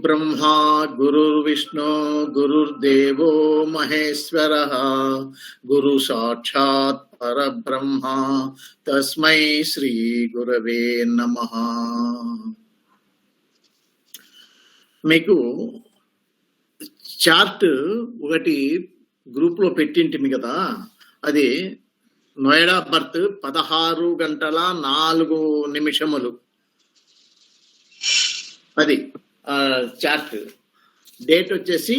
गुरुर्ब्रह्मा गुरुर्विष्णु गुरुर्देवो महेश्वरः गुरु साक्षात् परब्रह्म तस्मै श्री गुरवे नमः। మీకు చార్ట్ ఒకటి గ్రూప్ లో పెట్టింటిమి కదా, అది నోయిడా బర్త్ 16 గంటల 4 నిమిషములు. అది చార్ట్ డేట్ వచ్చేసి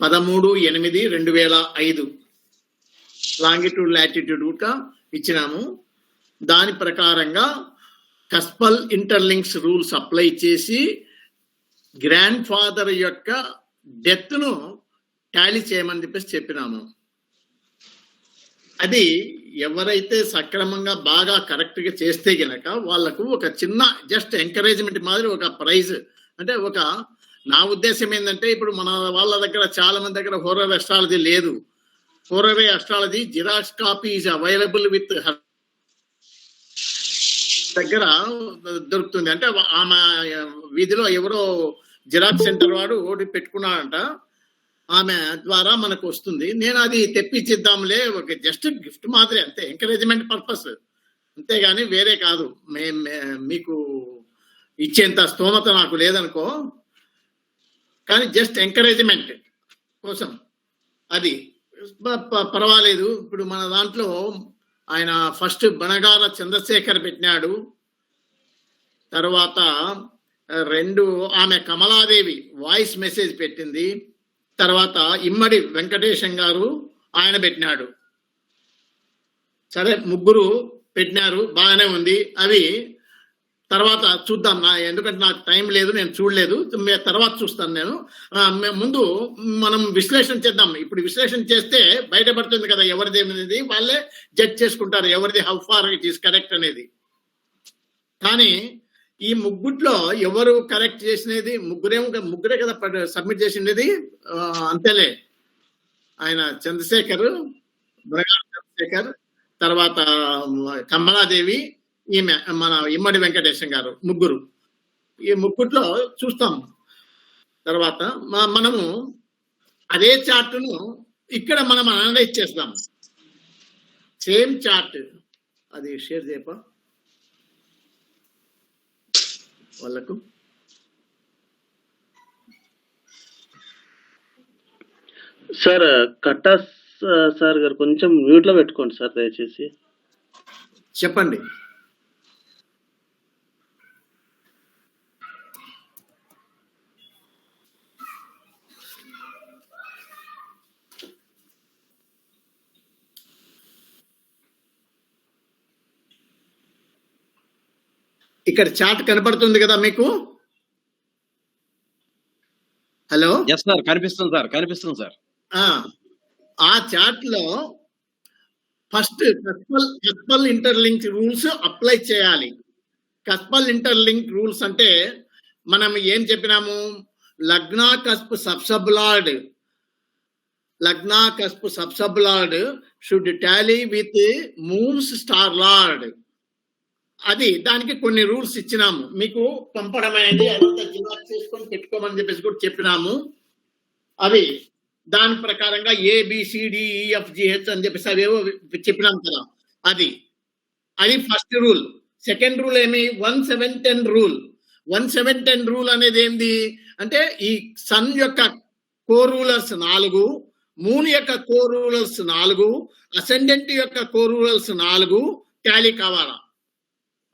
13/8/2005 లాంగిట్యూడ్ లాటిట్యూడ్ కూడా ఇచ్చినాము. దాని ప్రకారంగా కస్పల్ ఇంటర్లింక్స్ రూల్స్ అప్లై చేసి గ్రాండ్ ఫాదర్ యొక్క డెత్ ను టాలీ చేయమని చెప్పినాము. అది ఎవరైతే సక్రమంగా బాగా కరెక్ట్ గా చేస్తే గనక వాళ్ళకు ఒక చిన్న జస్ట్ ఎంకరేజ్మెంట్ మాదిరి ఒక ప్రైజ్, అంటే ఒక నా ఉద్దేశం ఏంటంటే, ఇప్పుడు మన వాళ్ళ దగ్గర చాలా మంది దగ్గర హోరర్ అస్ట్రాలజీ లేదు. Horary astrology xerox copy is available with దగ్గర దొరుకుతుంది. అంటే ఆమె వీధిలో ఎవరో జిరాక్స్ సెంటర్ వాడు ఓడి పెట్టుకున్నాడంట, ఆమె ద్వారా మనకు వస్తుంది. నేను అది తెప్పించిద్దాంలే, ఒక జస్ట్ గిఫ్ట్ మాదిరి, అంతే, ఎంకరేజ్మెంట్ పర్పస్, అంతేగాని వేరే కాదు. మీకు ఇచ్చేంత స్తోమత నాకు లేదనుకో, కానీ జస్ట్ ఎంకరేజ్మెంట్ కోసం అది పర్వాలేదు. ఇప్పుడు మన దాంట్లో ఆయన ఫస్ట్ బనగార చంద్రశేఖర్ పెట్టినాడు, తర్వాత 2 ఆమె కమలాదేవి వాయిస్ మెసేజ్ పెట్టింది, తర్వాత ఇమ్మడి వెంకటేశం గారు ఆయన పెట్టినాడు. సరే, 3 పెట్టినారు, బాగానే ఉంది. అవి తర్వాత చూద్దాం, ఎందుకంటే నాకు టైం లేదు, నేను చూడలేదు, తర్వాత చూస్తాను నేను. ముందు మనం విశ్లేషణ చేద్దాం. ఇప్పుడు విశ్లేషణ చేస్తే బయటపడుతుంది కదా ఎవరిది అనేది, వాళ్ళే జడ్జ్ చేసుకుంటారు ఎవరిది how far it is correct అనేది. కానీ ఈ ముగ్గుట్లో ఎవరు కరెక్ట్ చేసినది? ముగ్గురే కదా సబ్మిట్ చేసినది, అంతేలే. ఆయన చంద్రశేఖర్, చంద్రశేఖర్, తర్వాత కమలాదేవి, ఈమె మన ఇమ్మడి వెంకటేశం గారు, ముగ్గురు. ఈ ముగ్గుట్లో చూస్తాం. తర్వాత మనము అదే చార్టును ఇక్కడ మనం అనలైజ్ చేస్తాం. సేమ్ చార్ట్, అది షేర్ చేయపా వాళ్ళకు. సార్ కట్టా సార్ గారు కొంచెం మ్యూట్ లో పెట్టుకోండి సార్ దయచేసి. చెప్పండి. ఇక్కడ చార్ట్ కనపడుతుంది కదా మీకు? హలో, కనిపిస్తుంది సార్. ఆ చార్ట్ లో first cuspal interlink rules apply చేయాలి. కస్పల్ ఇంటర్లింక్ రూల్స్ అంటే మనం ఏం చెప్పినాము? Lagna cusp sub sub lord should tally with moon's star lord. అది దానికి కొన్ని రూల్స్ ఇచ్చినాము, మీకు పంపడం అనేది అదంతా జిరాక్స్ చేసుకొని పెట్టుకోమని చెప్పేసి కూడా చెప్పినాము. అవి దాని ప్రకారంగా ABCDEFGH అని చెప్పేసి అవేవో చెప్పినాం కదా. అది ఫస్ట్ రూల్. సెకండ్ రూల్ ఏమి? 1710 రూల్. 1710 రూల్ అనేది ఏంది అంటే, ఈ సన్ యొక్క కోరూలర్స్ 4, మూన్ యొక్క కోరూలర్స్ 4, అసెండెంట్ యొక్క కోరూలర్స్ 4 టాలీ కావాలా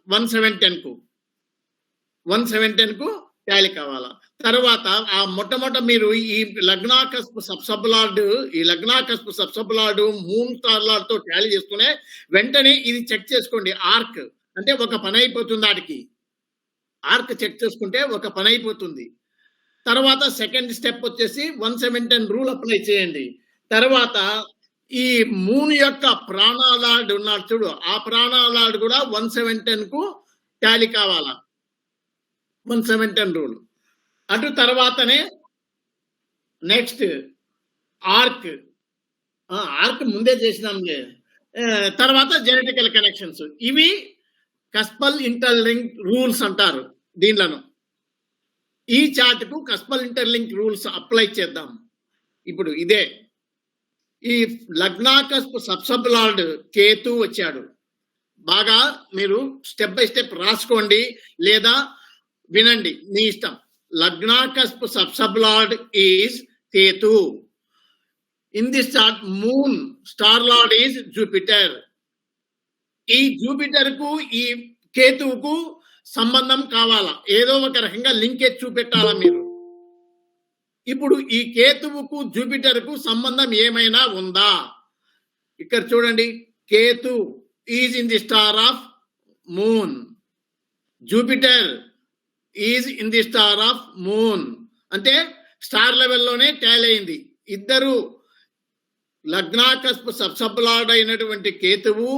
11710 కు టాలీ కావాలా. తర్వాత ఆ మొట్టమొదట మీరు ఈ లగ్నాకస్ప్ sub sub lord moon star lord తో టాలీ చేసుకునే వెంటనే ఇది చెక్ చేసుకోండి. ఆర్క్ అంటే ఒక పని అయిపోతుంది, వాటికి ఆర్క్ చెక్ చేసుకుంటే ఒక పని అయిపోతుంది. తర్వాత సెకండ్ స్టెప్ వచ్చేసి 1710 రూల్ అప్లై చేయండి. తర్వాత ఈ మూన్ యొక్క ప్రాణాలార్డ్ ఉన్నాడు చూడు, ఆ ప్రాణాలార్డ్ కూడా 1710 కు టాలీ కావాలా 11710 రూల్. అటు తర్వాతనే నెక్స్ట్ ఆర్క్ ముందే చేసినాంలే. తర్వాత జెనెటికల్ కనెక్షన్స్. ఇవి కస్పల్ ఇంటర్లింక్ రూల్స్ అంటారు దీనిలను. ఈ చార్ట్ కు కస్పల్ ఇంటర్లింక్ రూల్స్ అప్లై చేద్దాం. ఇప్పుడు ఇదే ఈ లగ్నాకస్ప్ సబ్సబ్ లార్డ్ కేతు వచ్చాడు. బాగా మీరు స్టెప్ బై స్టెప్ రాసుకోండి లేదా వినండి, మీ ఇష్టం. Lagna cusp sub sub lord is Ketu. In this chart moon star lord is Jupiter. ఈ జూపిటర్ కు ఈ కేతువుకు సంబంధం కావాలా, ఏదో ఒక రకంగా లింకేజ్ చూపెట్టాలా మీరు. ఇప్పుడు ఈ కేతువుకు జూపిటర్ కు సంబంధం ఏమైనా ఉందా? ఇక్కడ చూడండి, Ketu is in the star of moon, Jupiter is in the star of moon. అంటే స్టార్ లెవెల్లోనే టాల్ అయింది. ఇద్దరు లగ్నాకస్ప్ సబ్సబ్ లార్డ్ అయినటువంటి కేతువు,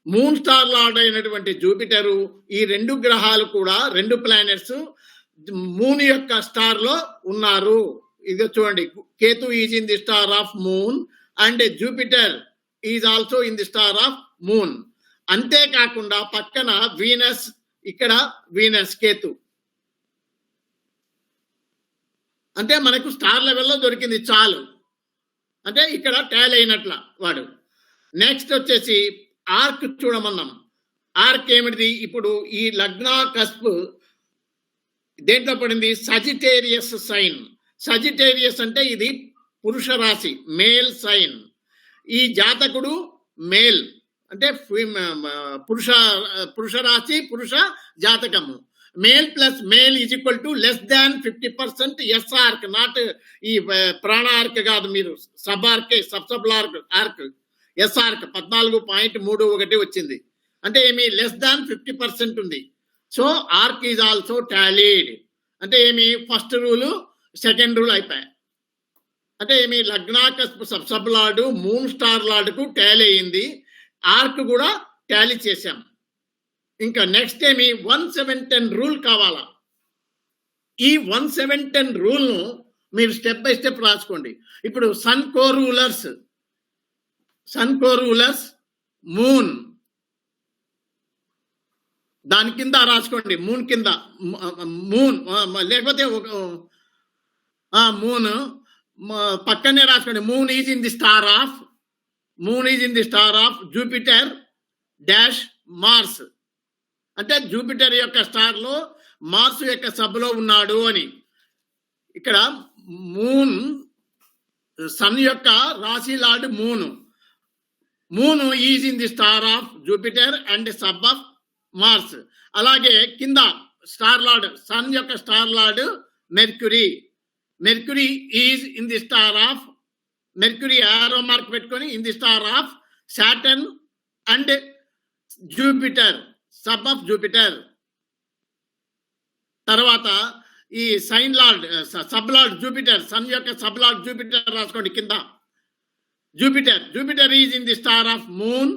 మూన్ స్టార్ లార్డ్ అయినటువంటి జూపిటరు, ఈ రెండు గ్రహాలు కూడా, రెండు ప్లానెట్స్ మూన్ యొక్క స్టార్ లో ఉన్నారు. ఇది చూడండి, Ketu is in the star of moon and Jupiter is also in the star of moon. అంతేకాకుండా పక్కన వీనస్, ఇక్కడ వీనస్ కేతు. అంటే మనకు స్టార్ లెవెల్లో దొరికింది చాలు, అంటే ఇక్కడ టాల్ అయినట్ల వాడు. నెక్స్ట్ వచ్చేసి ఆర్క్ చూడమన్నాం. ఆర్క్ ఏమిటిది? ఇప్పుడు ఈ లగ్నాకస్ప్ దేంట్లో పడింది? Sagittarius sign. సజిటేరియస్ అంటే ఇది పురుష రాశి, మేల్ సైన్. ఈ జాతకుడు మేల్, అంటే పురుష రాశి, పురుష జాతకము. Male plus male is equal to less than 50% S arc, not ఈ ప్రాణ ఆర్క్ కాదు, మీరు సబ్ ఆర్కే, సబ్ ఆర్క్ ఎస్ ఆర్క్ 14.31 వచ్చింది. అంటే ఏమి? లెస్ దాన్ 50% ఉంది. So arc is also tallied. అంటే ఏమి? ఫస్ట్ రూలు సెకండ్ రూల్ అయిపోయాయి. అంటే ఏమి? Lagna cusp sub lord moon star లార్డుకు టాలీ అయింది, ఆర్క్ కూడా టాలీ చేశాం. ఇంకా నెక్స్ట్ ఏమి? 1-7-10 రూల్ కావాలా. ఈ 1-7-10 రూల్ ను మీరు స్టెప్ బై స్టెప్ రాసుకోండి. ఇప్పుడు సన్ కో రూలర్స్ మూన్, దాని కింద రాసుకోండి, మూన్ కింద. మూన్ లేకపోతే మూన్ పక్కనే రాసుకోండి. Moon is in the star of Jupiter dash Mars. అంటే జూపిటర్ యొక్క స్టార్ లో మార్స్ యొక్క సబ్లో ఉన్నాడు అని. ఇక్కడ మూన్ సన్ యొక్క రాశి lord moon. Moon is in the star of Jupiter and sub of Mars. అలాగే కింద స్టార్ లార్డ్, సన్ యొక్క star lord Mercury. Mercury is in the star of, Mercury arrow mark పెట్టుకొని in the star of Saturn and Jupiter, sub of Jupiter. తర్వాత ఈ sign lord, sub lord Jupiter, sun యొక్క sub lord Jupiter రాసుకోండి కింద. Jupiter is in the star of moon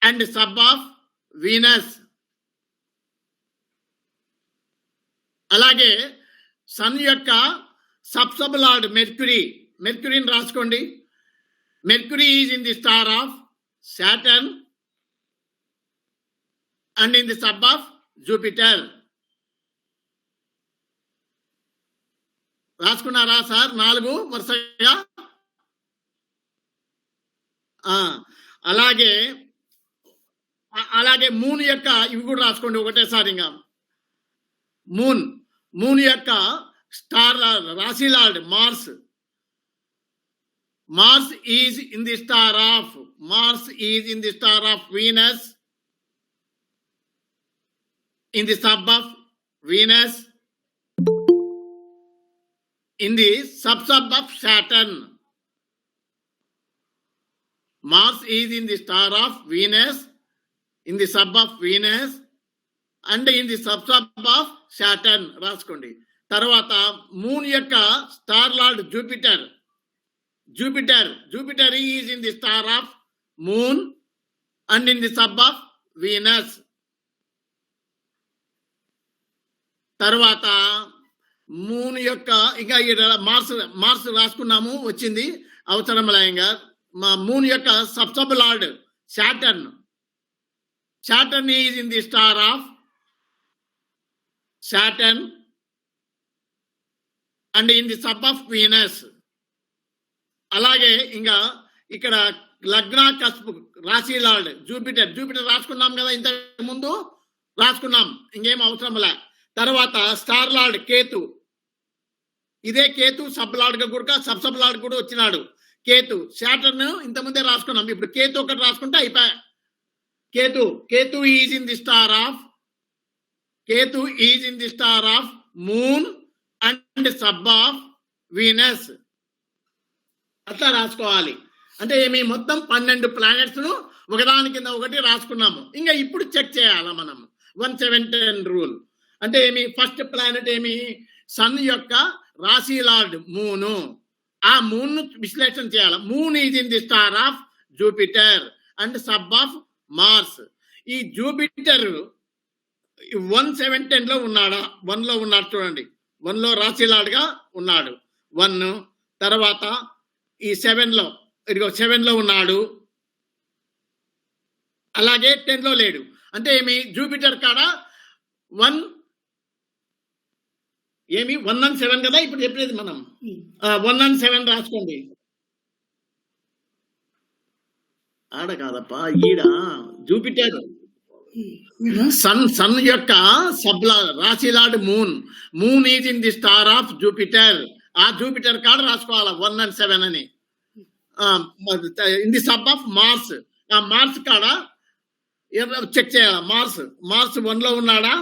and sub of Venus. అలాగే sun యొక్క sub lord మెర్క్యూరీని రాసుకోండి. Mercury is in the star of Saturn and in the sub of Jupiter. రాసుకున్నారా sir? 4 వరుసగా. అలాగే moon యొక్క ఇవి కూడా రాసుకోండి ఒకటేసారి. ఇంకా మూన్ యొక్క స్టార్ రాశి lord Mars is in the star of Venus in the sub of Venus, in the sub of Saturn. Mars is in the star of Venus, in the sub of Venus and in the sub of Saturn. రాసుకోండి. తర్వాత moon యొక్క star lord Jupiter is in the star of moon and in the sub of Venus. తర్వాత moon యొక్క ఇంకా Mars రాసుకున్నాము, వచ్చింది అవసరంలాయంగా. మా moon యొక్క sub lord Saturn is in the star of Saturn and in the sub of Venus. అలాగే ఇంకా ఇక్కడ లగ్న కస్పు రాశి లార్డ్ జూపిటర్ రాసుకున్నాం కదా, ఇంతకు ముందు రాసుకున్నాం, ఇంకేం అవసరం లే. తర్వాత స్టార్ లార్డ్ కేతు, ఇదే కేతు సబ్ లార్డ్ గా కూడా సబ్ లార్డ్ కూడా వచ్చినాడు కేతు. శాటర్న్ ఇంతకుముందే రాసుకున్నాం, ఇప్పుడు కేతు ఒకటి రాసుకుంటే అయిపోయా. Ketu is in the star of moon and sub of Venus. అట్లా రాసుకోవాలి. అంటే ఏమి మొత్తం 12 ప్లానెట్స్ ను ఒకదాని కింద ఒకటి రాసుకున్నాము. ఇంకా ఇప్పుడు చెక్ చేయాలా మనం 117 రూల్. అంటే ఏమి ఫస్ట్ ప్లానెట్ ఏమి సన్ యొక్క రాశి లార్డ్ మూను. ఆ మూన్ ను విశ్లేషణ చేయాలి. Moon is in the star of Jupiter and sub of Mars. ఈ జూపిటర్ 117 లో ఉన్నాడా? 1 లో ఉన్నాడు చూడండి. 1 లో రాశి లార్డ్ గా ఉన్నాడు 1. తర్వాత ఈ 7 లో, ఇదిగో 7 లో ఉన్నాడు. అలాగే 10 లో లేడు. అంటే ఏమి జూపిటర్ కాడ 1 and 7 కదా ఇప్పుడు చెప్పేది మనం. 1 and 7 రాసుకోండి. ఆడ కాదప్పా, ఈడ జూపిటర్ సన్ యొక్క రాశి lord moon is in the star of Jupiter. ఆ జూపిటర్ కాడ రాసుకోవాలా 1 and 7 అని. In the sub of Mars. ఆ మార్స్ కాడ చెక్ చేయాలి. మార్స్ 1 లో ఉన్నాడా?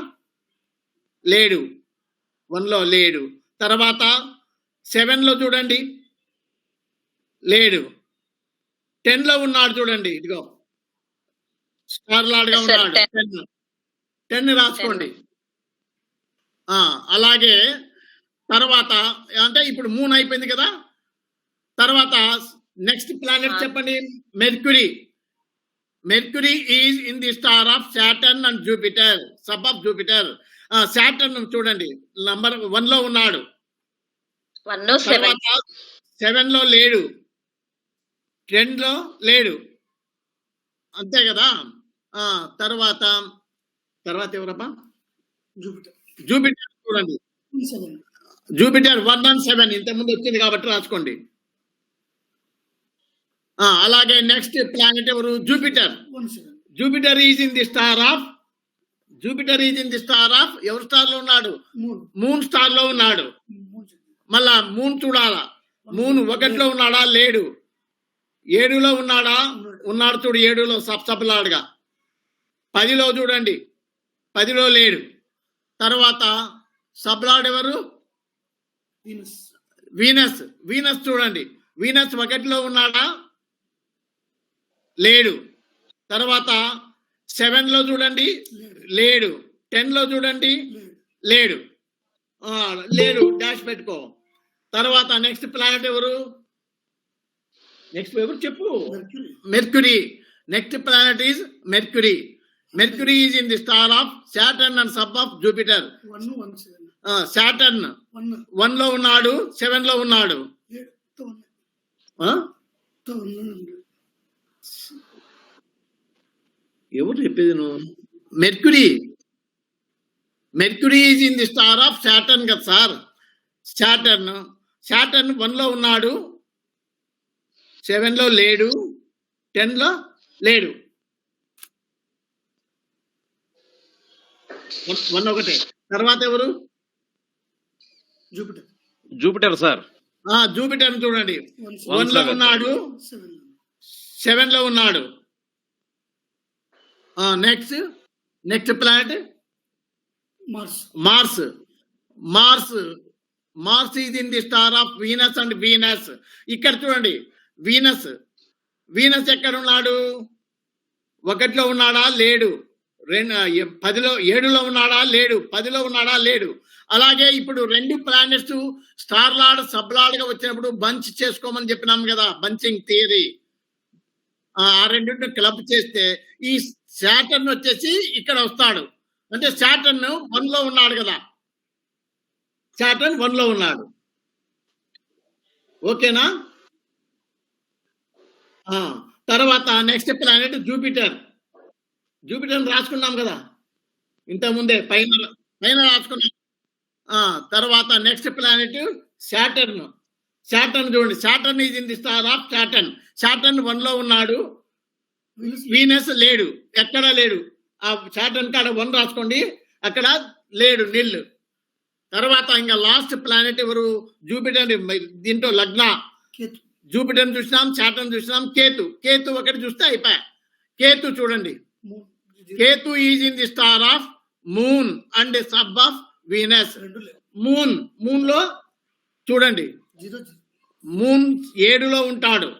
లేడు, 1 లో లేడు. తర్వాత 7 లో చూడండి, లేడు. 10 లో ఉన్నాడు చూడండి, ఇదిగో స్టార్ లార్డ్ గా ఉన్నాడు. 10 రాసుకోండి. అలాగే తర్వాత అంటే ఇప్పుడు మూన్ అయిపోయింది కదా. తర్వాత నెక్స్ట్ ప్లానెట్ చెప్పండి. Mercury is in the star of Saturn and Jupiter, sub of Jupiter. Saturn చూడండి, నంబర్ 1 లో ఉన్నాడు. 7 లో లేడు, 10 లో లేడు, అంతే కదా. తర్వాత ఎవరబ్బా? జూపిటర్ చూడండి. జూపిటర్ 1 and 7 ఇంతకుముందు వచ్చింది కాబట్టి రాసుకోండి. అలాగే నెక్స్ట్ ప్లానెట్ ఎవరు? Jupiter is in the star of ఎవరు స్టార్ లో ఉన్నాడు? మూన్ స్టార్ లో ఉన్నాడు. మళ్ళా మూన్ చూడాలా. మూన్ 1 లో ఉన్నాడా? లేడు. 7 లో ఉన్నాడా? ఉన్నాడు చూడు, 7 లో సబ్ లార్డ్ గా. 10 లో చూడండి, 10 లో లేడు. తర్వాత సబ్ లార్డ్ ఎవరు? వీనస్ చూడండి, వీనస్ 1 లో ఉన్నాడా? లేడు. తర్వాత 7 లో చూడండి, లేడు. 10 లో చూడండి, లేడు. డాష్ పెట్టుకో. తర్వాత నెక్స్ట్ ప్లానెట్ ఎవరు? చెప్పు. Mercury. Next planet is mercury. Mercury is in the star of Saturn and sub of Jupiter. Saturn 1 లో ఉన్నాడు, 7 లో ఉన్నాడు. ఎవరు చెప్పేది నువ్వు? Mercury is in the star of Saturn కదా సార్. సాటర్న్ 1 లో ఉన్నాడు, 7 లో లేడు, 10 లో లేడు. 1 ఒకటే. తర్వాత ఎవరు? Jupiter sir. జూపిటర్ చూడండి, 1 లో ఉన్నాడు, 7 లో ఉన్నాడు. Next planet Mars is in the star of Venus and Venus. ఇక్కడ చూడండి, వీనస్ ఎక్కడ ఉన్నాడు? 1 లో ఉన్నాడా? లేడు. 7 లో ఉన్నాడా? లేడు. 10 లో ఉన్నాడా? లేడు. అలాగే ఇప్పుడు 2 planets star lord sub lord గా వచ్చినప్పుడు బంచ్ చేసుకోమని చెప్పినాం కదా, బంచింగ్ థియరీ. ఆ రెండింటిని క్లబ్ చేస్తే ఈ సాటర్న్ వచ్చేసి ఇక్కడ వస్తాడు. అంటే సాటర్న్ 1 లో ఉన్నాడు కదా, సాటర్న్ 1 లో ఉన్నాడు. ఓకేనా? తర్వాత నెక్స్ట్ ప్లానెట్ జూపిటర్ రాసుకున్నాం కదా ఇంతకుముందే, పైన రాసుకున్నాం. తర్వాత నెక్స్ట్ ప్లానెట్ సాటర్న్. సాటర్న్ చూడండి, Saturn is in the star of Saturn. Saturn 1 లో ఉన్నాడు, వీనస్ లేడు, ఎక్కడా లేడు. ఆ సాటర్న్ కాడ 1 రాసుకోండి, అక్కడ లేడు, నిల్. తర్వాత ఇంకా లాస్ట్ ప్లానెట్ ఎవరు? జూపిటర్. దీంట్లో లగ్న జూపిటర్ చూసినాం, సాటర్న్ చూసినాం, కేతు. కేతు ఒకటి చూస్తే అయిపోయా. కేతు చూడండి, Ketu is in the star of moon and sub of Venus. Moon లో చూడండి, మూన్ 7లో ఉంటాడు.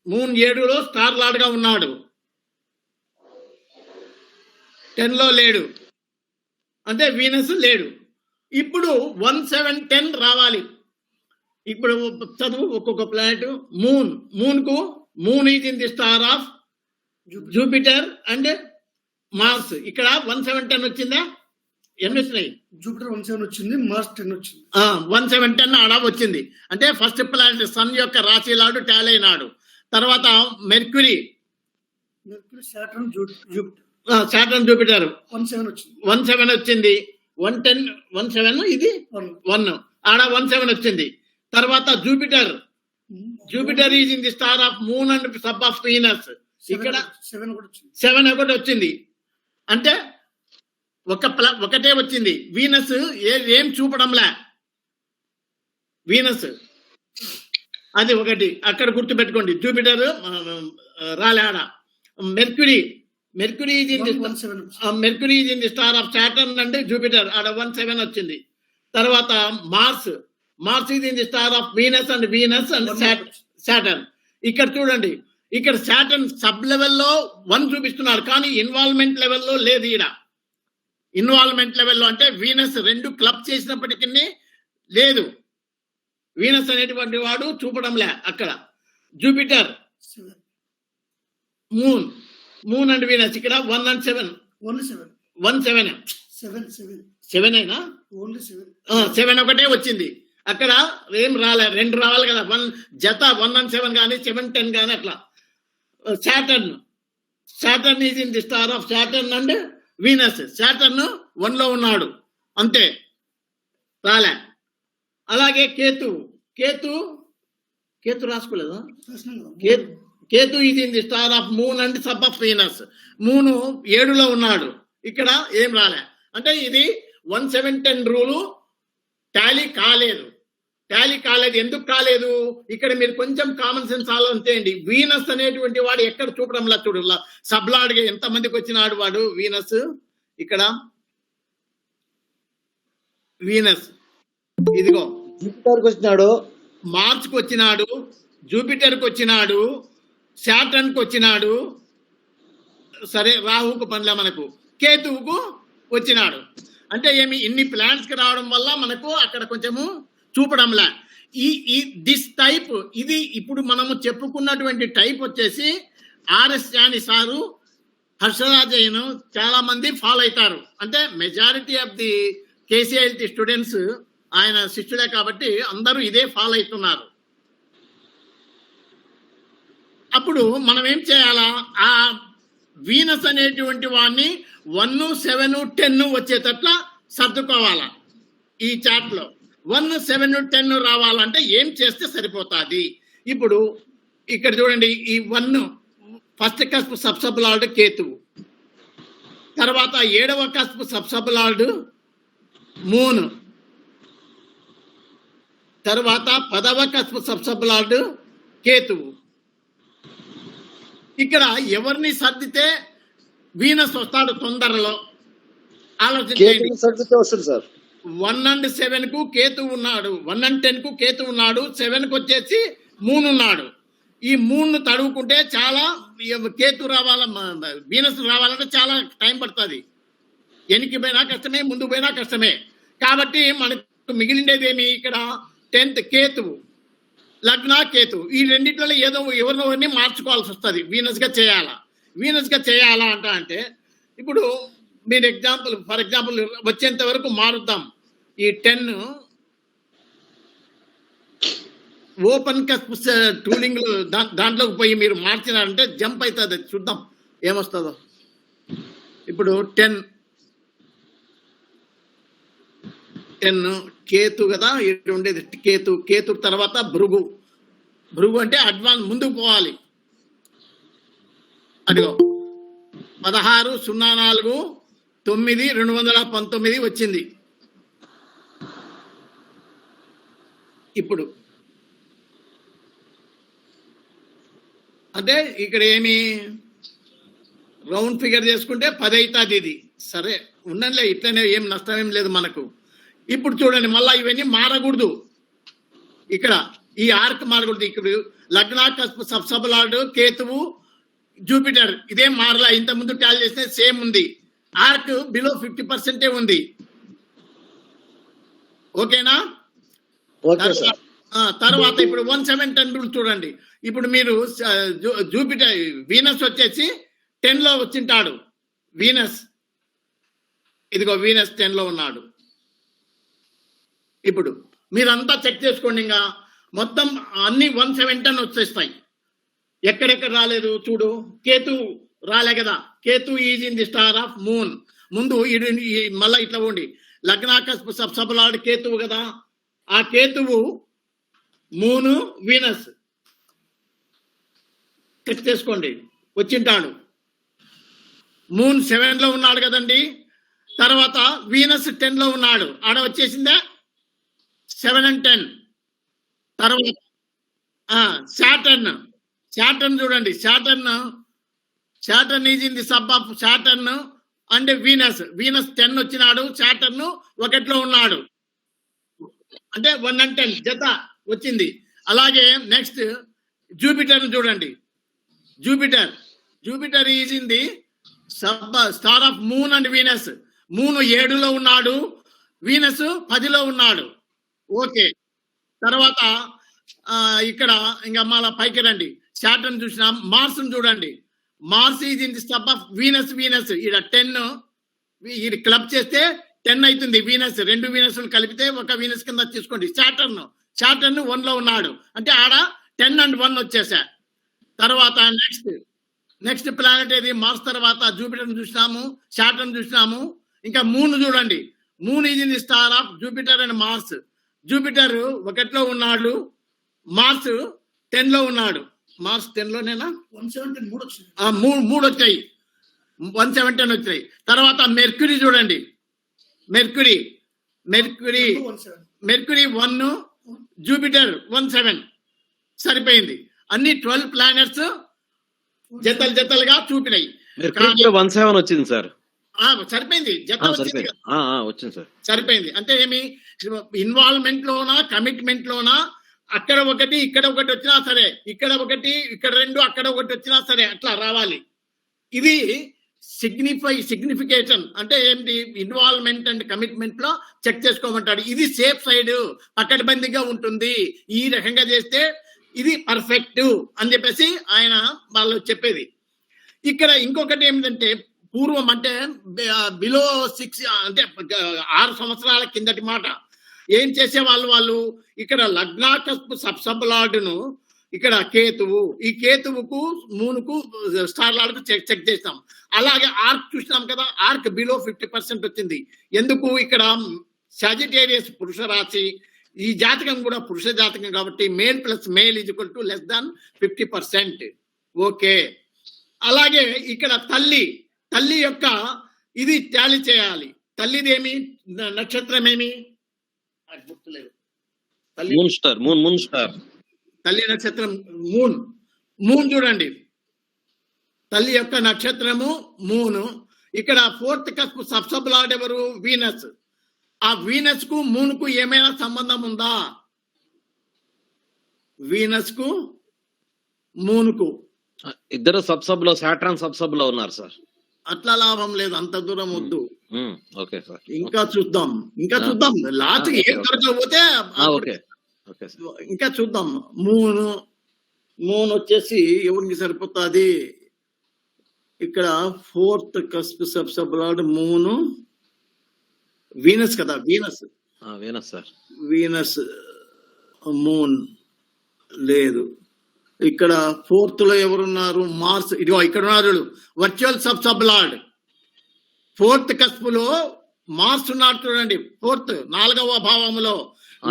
మూన్ 7లో స్టార్ లార్డ్ గా ఉన్నాడు, 10లో లేడు, అంటే వీనస్ లేడు. ఇప్పుడు 1, 7, 10 రావాలి. ఇప్పుడు చదువు ఒక్కొక్క planet. Moon is in the star of Jupiter and Mars. ఇక్కడ 1, 7, 10 వచ్చిందా? ఎన్ని వచ్చినాయి? జూపిటర్ 1, 7 వచ్చింది, మార్స్ 10 వచ్చింది. 1, 7, 10 ఆడ వచ్చింది. అంటే ఫస్ట్ ప్లానెట్ సన్ యొక్క రాశి లాడు టాల్ అయినాడు. తర్వాత mercury, Saturn, Jupiter. Saturn, Jupiter 1, 7 వచ్చింది. 1, 7 వచ్చింది. 1, 10, 1, 7 ఇది 1 ఆడ 1, 7 వచ్చింది. తర్వాత Jupiter is in the star of moon and sub of Venus. ఇక్కడ 7 ఒకటి వచ్చింది. అంటే ఒకటే వచ్చింది. వీనస్ ఏం చూపడంలే. వీనస్ అది ఒకటి అక్కడ గుర్తు పెట్టుకోండి. జూపిటర్ రాలేడ. Mercury is in the star of Saturn and Jupiter, ఆడ 1, 7 వచ్చింది. తర్వాత Mars is in the star of Venus and Saturn. ఇక్కడ చూడండి, ఇక్కడ సాటర్న్ సబ్ లెవెల్లో 1 చూపిస్తున్నాడు, కానీ ఇన్వాల్వ్మెంట్ లెవెల్లో లేదు. ఈడ ఇన్వాల్వ్మెంట్ లెవెల్లో అంటే వీనస్ 2 క్లబ్ చేసినప్పటికీ లేదు. వీనస్ అనేటువంటి వాడు చూపడంలే అక్కడ. జూపిటర్, మూన్ అండ్ వీనస్ ఇక్కడ 1 and 7. 1, 7 అయినా 7 ఒకటే వచ్చింది. అక్కడ ఏం రాలే, 2 రావాలి కదా. 1 జత 1 and 7 కానీ 7, 10 కానీ అట్లా. Saturn is in the star of Saturn and Venus. Saturn 1లో ఉన్నాడు, అంతే, రాలే. అలాగే కేతు రాసుకోలేదా? Ketu is in the star of moon and sub of Venus. Moon 7లో ఉన్నాడు, ఇక్కడ ఏం రాలే. అంటే ఇది 1, 7, 10 రూలు టాలీ కాలేదు. ఎందుకు కాలేదు? ఇక్కడ మీరు కొంచెం కామన్ సెన్స్ ఆలోచించండి. వీనస్ అనేటువంటి వాడు ఎక్కడ చూపడంలా చూడు. సబ్లాడ్గా ఎంత మందికి వచ్చినాడు వాడు వీనస్. ఇక్కడ వీనస్ ఇదిగో జూపిటర్కి వచ్చినాడు, మార్స్కి వచ్చినాడు, జూపిటర్కి వచ్చినాడు, సాటర్న్కి వచ్చినాడు. సరే, రాహుకు పనిలే మనకు, కేతువుకు వచ్చినాడు. అంటే ఏమి, ఇన్ని ప్లానెట్స్ కి రావడం వల్ల మనకు అక్కడ కొంచెము చూపడంలా. ఈ దిస్ టైప్, ఇది ఇప్పుడు మనము చెప్పుకున్నటువంటి టైప్ వచ్చేసి ఆర్ఎస్ జాని సారు, హర్షరాజయ్యను చాలా మంది ఫాలో అవుతారు. అంటే మెజారిటీ ఆఫ్ ది కేసీఐఎల్టీ స్టూడెంట్స్ ఆయన శిష్యులే కాబట్టి అందరూ ఇదే ఫాలో అవుతున్నారు. అప్పుడు మనం ఏం చేయాలా? ఆ వీనస్ అనేటువంటి వాడిని 1, 7, 10 వచ్చేటట్ల సర్దుకోవాలా. ఈ చాట్ లో 1, 7, 10 రావాలంటే ఏం చేస్తే సరిపోతుంది? ఇప్పుడు ఇక్కడ చూడండి, ఈ 1 ఫస్ట్ కస్ప్ సబ్ లార్డ్ కేతువు, తర్వాత 7వ కస్ప్ సబ్ లార్డ్ మూన్, తర్వాత 10వ కస్ప్ సబ్ లార్డ్ కేతువు. ఇక్కడ ఎవరిని సర్దితే వీనస్ వస్తాడు తొందరలో ఆలోచించండి. 1 and 7 కు కేతు ఉన్నాడు, 1 and 10 కు కేతు ఉన్నాడు, 7 కు వచ్చేసి మూన్ ఉన్నాడు. ఈ మూన్ తడువుకుంటే చాలా కేతు వీనస్ రావాలంటే చాలా టైం పడుతుంది. వెనక్కి పోయినా కష్టమే, ముందు పోయినా కష్టమే. కాబట్టి మనకు మిగిలిండేది ఏమి? ఇక్కడ 10th కేతువు, లగ్న కేతు. ఈ రెండిట్లలో ఏదో ఎవరిని మార్చుకోవాల్సి వస్తుంది. వీనస్ గా చేయాలా అంటే ఇప్పుడు మీరు ఫర్ ఎగ్జాంపుల్ వచ్చేంత వరకు మారుద్దాం. ఈ 10 ఓపెన్ టూలింగ్ దాంట్లోకి పోయి మీరు మార్చినారంటే జంప్ అవుతుంది. చూద్దాం ఏమొస్తుందో. ఇప్పుడు 10 కేతు కదా, ఇక్కడ ఉండేది కేతు. కేతు తర్వాత భృగు. భృగు అంటే అడ్వాన్స్ ముందుకు పోవాలి. అదిగో 16/04/2019 వచ్చింది. ఇప్పుడు అంటే ఇక్కడ ఏమి రౌండ్ ఫిగర్ చేసుకుంటే 10 అవుతుంది. ఇది సరే ఉండండిలే, ఇట్లనే ఏం నష్టం ఏం లేదు మనకు. ఇప్పుడు చూడండి, మళ్ళీ ఇవన్నీ మారకూడదు. ఇక్కడ ఈ ఆర్క్ మారకూడదు. ఇక్కడ లగ్నాక సబ్సబలార్డ్ కేతువు జూపిటర్ ఇదేం మారలా, ఇంత ముందు టాల్ చేస్తే సేమ్ ఉంది. ఆర్క్ బిలో 50% ఉంది. ఓకేనా? తర్వాత ఇప్పుడు 1/7 రూల్ చూడండి. ఇప్పుడు మీరు జూపిటర్ వీనస్ వచ్చేసి 10 లో వచ్చింటాడు. వీనస్ ఇదిగో వీనస్ 10 లో ఉన్నాడు. ఇప్పుడు మీరంతా చెక్ చేసుకోండి. ఇంకా మొత్తం అన్ని 1/7 వచ్చేస్తాయి. ఎక్కడెక్కడ రాలేదు చూడు. కేతు రాలే కదా, Ketu is in the star of moon. ముందు మళ్ళా ఇట్లా ఉండి లగ్నాక సబ్సబలార్డ్ కేతువు కదా, ఆ కేతువు మూను వీనస్ చెక్ చేసుకోండి వచ్చింటాడు. మూన్ 7 లో ఉన్నాడు కదండి. తర్వాత వీనస్ 10 లో ఉన్నాడు. ఆడ వచ్చేసిందా 7 and 10. తర్వాత సాటర్న్ చూడండి. Saturn is in the sub of Saturn and Venus. Venus 10 వచ్చినాడు, సాటర్న్ 1లో ఉన్నాడు. అంటే 1 and 10 జత వచ్చింది. అలాగే నెక్స్ట్ జూపిటర్ చూడండి. Jupiter is in the sub star of moon and Venus. Moon 7లో ఉన్నాడు, వీనస్ 10లో ఉన్నాడు. ఓకే. తర్వాత ఇక్కడ ఇంకా మళ్ళా పైకి రండి. సాటర్న్ చూసినా, మార్స్ చూడండి. Mars is in the sub of Venus. ఇక్కడ 10 ఇది క్లబ్ చేస్తే 10 అవుతుంది. వీనస్ 2 వీనస్లు కలిపితే ఒక వీనస్ కింద తీసుకోండి. సాటర్న్ 1లో ఉన్నాడు. అంటే ఆడ 10 and 1 వచ్చేసా. తర్వాత నెక్స్ట్ ప్లానెట్ ఏది? మార్స్. తర్వాత జూపిటర్ చూసినాము, సాటర్న్ చూసినాము. ఇంకా మూన్ చూడండి. Moon is in the star of Jupiter and Mars. Jupiter 1లో ఉన్నాడు, మార్స్ 10లో ఉన్నాడు. మార్స్ 10లోనేనా? 173 వచ్చింది. 3 వచ్చాయి. 117 వచ్చాయి. తర్వాత మెర్క్యూరీ చూడండి. మెర్క్యూరీ 1, జూపిటర్ 17 సరిపోయింది. అన్ని 12 ప్లానెట్స్ జతలుగా చూపినాయి. 17 వచ్చింది సార్. సరిపోయింది. జత సరిపోయింది వచ్చింది సార్. సరిపోయింది. అంటే ఏమి ఇన్వాల్వ్మెంట్ లోనా, కమిట్మెంట్ లోనా, అక్కడ ఒకటి ఇక్కడ ఒకటి వచ్చినా సరే, ఇక్కడ ఒకటి ఇక్కడ 2 అక్కడ ఒకటి వచ్చినా సరే అట్లా రావాలి. ఇది సిగ్నిఫికేషన్ అంటే ఏంటి? ఇన్వాల్వ్మెంట్ అండ్ కమిట్మెంట్ లో చెక్ చేసుకోమంటాడు. ఇది సేఫ్ సైడ్, పకడ్బందీగా ఉంటుంది. ఈ రకంగా చేస్తే ఇది పర్ఫెక్ట్ అని చెప్పేసి ఆయన వాళ్ళు చెప్పేది. ఇక్కడ ఇంకొకటి ఏమిటంటే, పూర్వం అంటే బిలో 6 అంటే 6 సంవత్సరాల కిందటి మాట. ఏం చేసేవాళ్ళు వాళ్ళు? ఇక్కడ లగ్నాక సబ్సబలార్డ్ను ఇక్కడ కేతువు, ఈ కేతువుకు మూనుకు స్టార్ లార్డ్కు చెక్ చేస్తాం. అలాగే ఆర్క్ చూసినాం కదా, ఆర్క్ బిలో 50% వచ్చింది. ఎందుకు? ఇక్కడ సాజిటేరియస్ పురుష రాశి, ఈ జాతకం కూడా పురుష జాతకం కాబట్టి male plus male is equal to less than 50%. Okay. అలాగే ఇక్కడ తల్లి యొక్క ఇది టాలీ చేయాలి. తల్లిదేమి నక్షత్రం ఏమి గుర్తులేదు. Moon star. తల్లి నక్షత్రం మూన్ చూడండి. తల్లి యొక్క నక్షత్రము మూను. ఇక్కడ 4th కస్ప్ సబ్సబలార్డ్ ఎవరు? వీనస్. ఆ వీనస్ కు మూన్ కు ఏమైనా సంబంధం ఉందా? వీనస్ కు మూన్ కు ఇద్దరు సబ్సబ్ లో, సాటర్న్ సబ్సబ్ లో ఉన్నారు సార్. అట్లా లాభం లేదు, అంత దూరం వద్దు. Okay sir. ఇంకా చూద్దాం లాస్ట్ ఏం దొరకకపోతే ఇంకా చూద్దాం. మూన్ వచ్చేసి ఎవరికి సరిపోతుంది? ఇక్కడ 4th కస్ప్ సబ్సబలార్డ్ మూను వీనస్ కదా. Venus sir. వీనస్ మూన్ లేదు. ఇక్కడ 4th లో ఎవరున్నారు? మార్స్. ఇదిగో ఇక్కడ ఉన్నారు వర్చువల్ సబ్సబలార్డ్. 4th కస్ప్ లో మార్స్ ఉన్నాడు చూడండి, ఫోర్త్ 4వ భావములో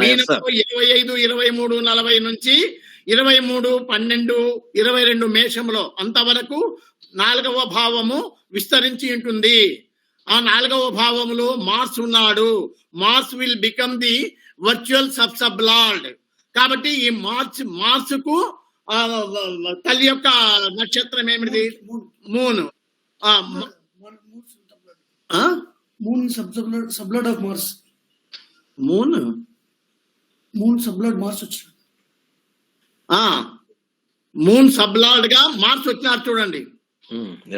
yes, sir. 25, 23, 40 నుంచి 23, 12, 22 మేషంలో అంతవరకు 4వ భావము విస్తరించి ఉంటుంది. ఆ 4వ భావములో మార్స్ ఉన్నాడు. Mars will become the virtual sub lord. కాబట్టి ఈ మార్స్కు తల్లి యొక్క నక్షత్రం ఏమిటి? Moon. Moon sub lord of Mars. Moon sub lord Mars వచ్చింది. మూన్ సబ్లార్డ్ గా మార్స్ వచ్చినారు చూడండి.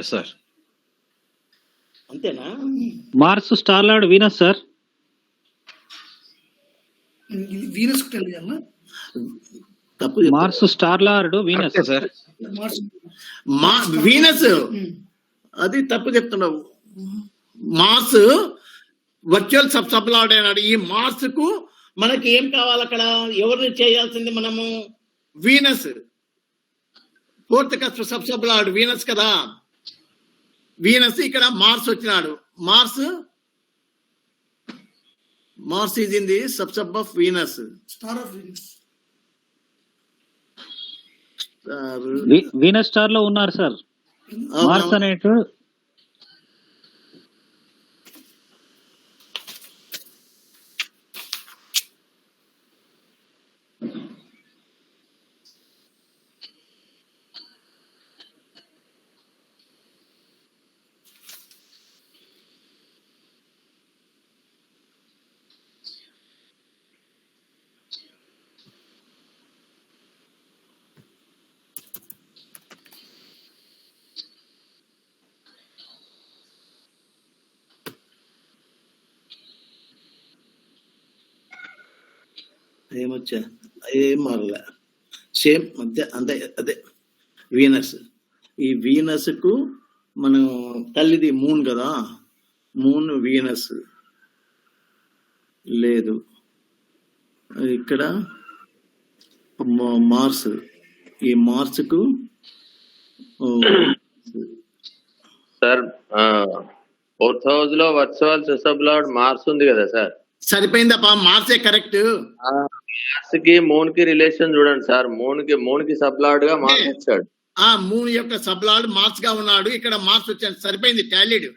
Yes sir. అంతేనా? Mars star lord Venus sir. Venus తెలియాలన్నా? తప్పు. Mars star lord Venus sir. Mars Venus అది తప్పు చెప్తున్నావు. మార్స్ వర్చువల్ సబ్ లార్డ్ అయినాడు. ఈ మార్స్ కు మనకి ఏం కావాలి? అక్కడ ఎవరిని చేయాల్సింది మనము? Venus. Fourth sub lord Venus కదా. వీనస్ ఇక్కడ మార్స్ వచ్చినాడు. Mars is in the sub of Venus. Star of Venus. Venus star లో ఉన్నారు సార్. మార్స్ అనేటు ఏమొచ్చా? ఏం మారలే, సేమ్ మధ్య అంతే. అదే వీనస్. ఈ వీనస్ కు మనం తల్లిది మూన్ కదా. మూన్ వీనస్ లేదు. ఇక్కడ మార్స్. ఈ మార్స్ కు సార్ 4th హౌస్ లో వర్చువల్ సబ్ లార్డ్ మార్స్ ఉంది కదా సార్. సరిపోయిందప్ప, మార్సే కరెక్ట్. మార్స్ కి మూన్ కి రిలేషన్ చూడండి సార్. మూన్ కి సబ్ లార్డ్ గా మార్స్ వచ్చాడు. మూన్ యొక్క సబ్ లార్డ్ మార్స్ గా ఉన్నాడు. ఇక్కడ మార్స్ వచ్చాడు. సరిపోయింది, టాలీడ్.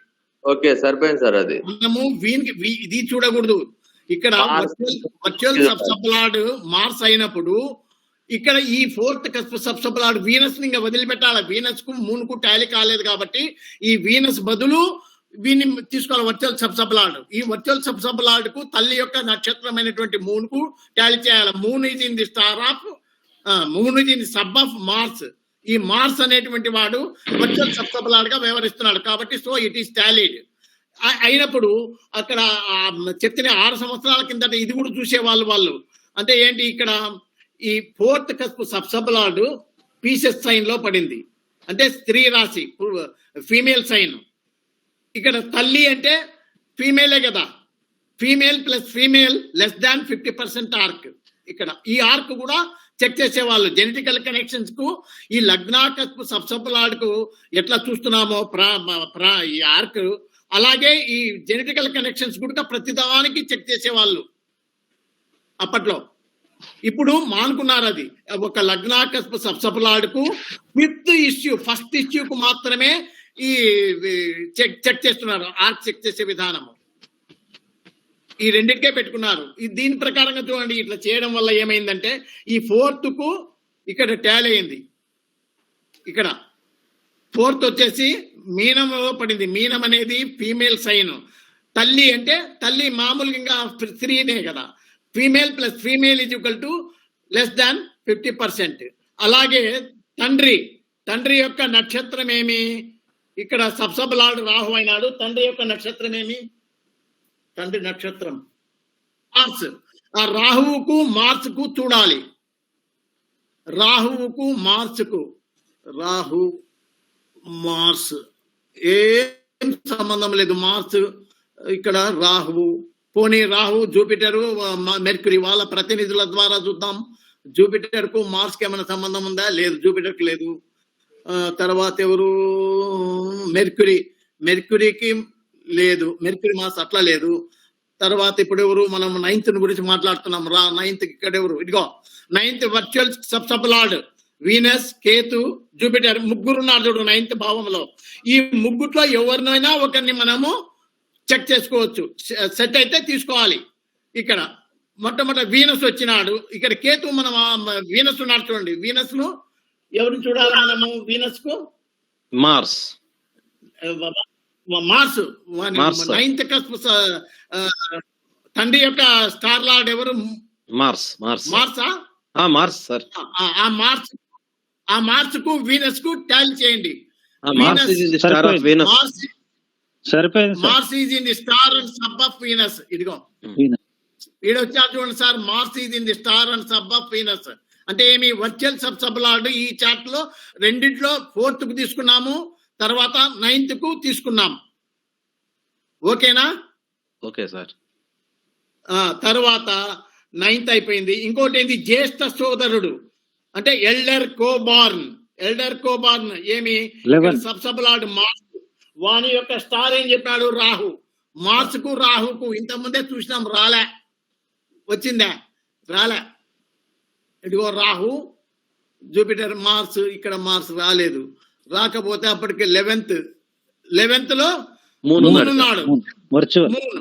ఓకే సరిపోయింది సార్. అది మనము ఇది చూడకూడదు. ఇక్కడ వర్చువల్ సబ్ లార్డ్ మార్స్ అయినప్పుడు ఇక్కడ ఈ ఫోర్త్ సబ్ లార్డ్ వీనస్ ఇంకా వదిలిపెట్టాలి. వీనస్ కు మూన్ కు టాలీ కాలేదు కాబట్టి ఈ వీనస్ బదులు వీని తీసుకోవాలి వర్చువల్ సబ్ లార్డ్. ఈ వర్చువల్ సబ్ లార్డ్ కు తల్లి యొక్క నక్షత్రమైనటువంటి మూన్ కు టాలీ చేయాలి. Moon is in the star of moon is in the sub of Mars. ఈ మార్స్ అనేటువంటి వాడు వర్చువల్ సబ్ లార్డ్ గా వ్యవహరిస్తున్నాడు కాబట్టి సో ఇట్ ఈస్ టాలీడ్ అయినప్పుడు అక్కడ చెప్తే 6 సంవత్సరాల కిందట ఇది కూడా చూసేవాళ్ళు. అంటే ఏంటి? ఇక్కడ ఈ fourth sub lord Pisces sign లో పడింది. అంటే స్త్రీ రాశి, ఫీమేల్ సైన్. ఇక్కడ తల్లి అంటే ఫీమేలే కదా. Female plus female less than 50% arc. ఇక్కడ ఈ ఆర్క్ కూడా చెక్ చేసేవాళ్ళు. జెనెటికల్ కనెక్షన్స్ కు ఈ లగ్నాకస్పు సబ్ లార్డ్ కు ఎట్లా చూస్తున్నామో ఈ ఆర్క్, అలాగే ఈ జెనెటికల్ కనెక్షన్స్ కూడా ప్రతిదానికి చెక్ చేసేవాళ్ళు అప్పట్లో. ఇప్పుడు మానుకున్నారు అది. ఒక లగ్నాకస్పు సబ్ లార్డ్ కు ఫస్ట్ ఇష్యూకు మాత్రమే ఈ చెక్ చేస్తున్నారు. ఆర్క్ చెక్ చేసే విధానము ఈ రెండింటికే పెట్టుకున్నారు. దీని ప్రకారంగా చూడండి. ఇట్లా చేయడం వల్ల ఏమైందంటే ఈ ఫోర్త్ కు ఇక్కడ టాలీ అయింది. ఇక్కడ ఫోర్త్ వచ్చేసి మీనంలో పడింది. మీనం అనేది ఫీమేల్ సైన్. తల్లి అంటే తల్లి మామూలుగా స్త్రీనే కదా. Female plus female is equal to less than 50%. అలాగే తండ్రి యొక్క నక్షత్రం ఏమి? ఇక్కడ సబ్ లార్డ్ రాహు అయినాడు. తండ్రి యొక్క నక్షత్రం ఏమి? తండ్రి నక్షత్రం మార్స్. ఆ రాహువుకు మార్స్ కు చూడాలి. రాహువుకు మార్స్ కు రాహు మార్స్ ఏం సంబంధం లేదు. మార్స్ ఇక్కడ రాహువు. పోనీ రాహు జూపిటర్ మెర్క్యూరీ వాళ్ళ ప్రతినిధుల ద్వారా చూద్దాం. జూపిటర్ కు మార్స్ కి ఏమైనా సంబంధం ఉందా? లేదు, జూపిటర్ కి లేదు. తర్వాత ఎవరు? మెర్క్యూరీకి లేదు, మెర్క్యూరీ మాస్ అట్లా లేదు. తర్వాత ఇప్పుడు ఎవరు మనం 9th గురించి మాట్లాడుతున్నాం. 9th ఇక్కడ ఎవరు, ఇదిగో 9th virtual sublord Venus, Ketu, Jupiter, ముగ్గురు ఉన్నారు చూడు 9th భావంలో. ఈ ముగ్గుట్లో ఎవరినైనా ఒకరిని మనము చెక్ చేసుకోవచ్చు. సెట్ అయితే తీసుకోవాలి. ఇక్కడ మొట్టమొదటి వీనస్ వచ్చినాడు, ఇక్కడ కేతు, మనం వీనస్ ఉన్నాడు చూడండి. వీనస్ ను ఎవరిని చూడాలి మనము? వీనస్ కు Mars. Mars Mars. 9th cusp తండ్రి యొక్క స్టార్ లార్డ్ ఎవరు? మార్స్. మార్స్. మార్సా? Mars sir. ఆ మార్స్ కు వీనస్ కు టాలీ చేయండి. Mars is in the star of Venus. సరిపోయింది sir. Mars is in the star and sub of Venus. ఇదిగో ఈడ వచ్చారు చూడండి sir, Mars is in the star and sub of Venus. అంటే ఏమి? Virtual sublord. ఈ చార్ట్ లో రెండిట్లో 4th కు తీసుకున్నాము, తర్వాత 9th కు తీసుకున్నాం. ఓకేనా? Okay sir. తర్వాత 9th అయిపోయింది. ఇంకోటి ఏంది? జ్యేష్ఠ సోదరుడు అంటే ఎల్డర్ కోబార్న్. ఎల్డర్ కోబార్న్ ఏమి? 11. Sub lord Mars. వాని యొక్క స్టార్ ఏం చెప్పాడు? రాహు. మార్స్ కు రాహుకు ఇంత ముందే చూసినాం. రాలే, వచ్చిందా? రాలే. ఇదిగో రాహు, జూపిటర్, మార్స్. ఇక్కడ మార్స్ రాలేదు. రాకపోతే అప్పటికి 11th లో మూన్ ఉన్నాడు. వర్చువల్. మూన్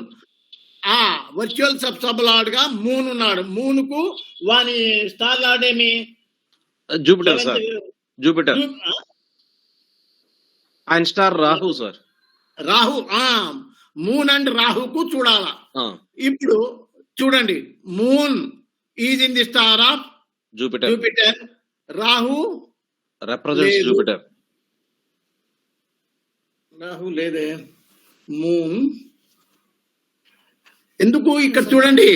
వర్చువల్ సబ్లార్డ్ గా మూన్ ఉన్నాడు. మూన్ కు వాని స్టార్ లార్డ్ ఏమి? Jupiter sir. జూపిటర్. ఆయన star Rahu sir. Rahu. Moon and రాహుకు చూడాలా. ఇప్పుడు చూడండి, moon is in the star of Jupiter. Jupiter. Rahu represents లేదు. జూపిటర్. రాహు లేదే. మూన్ ఎందుకు? ఇక్కడ చూడండి,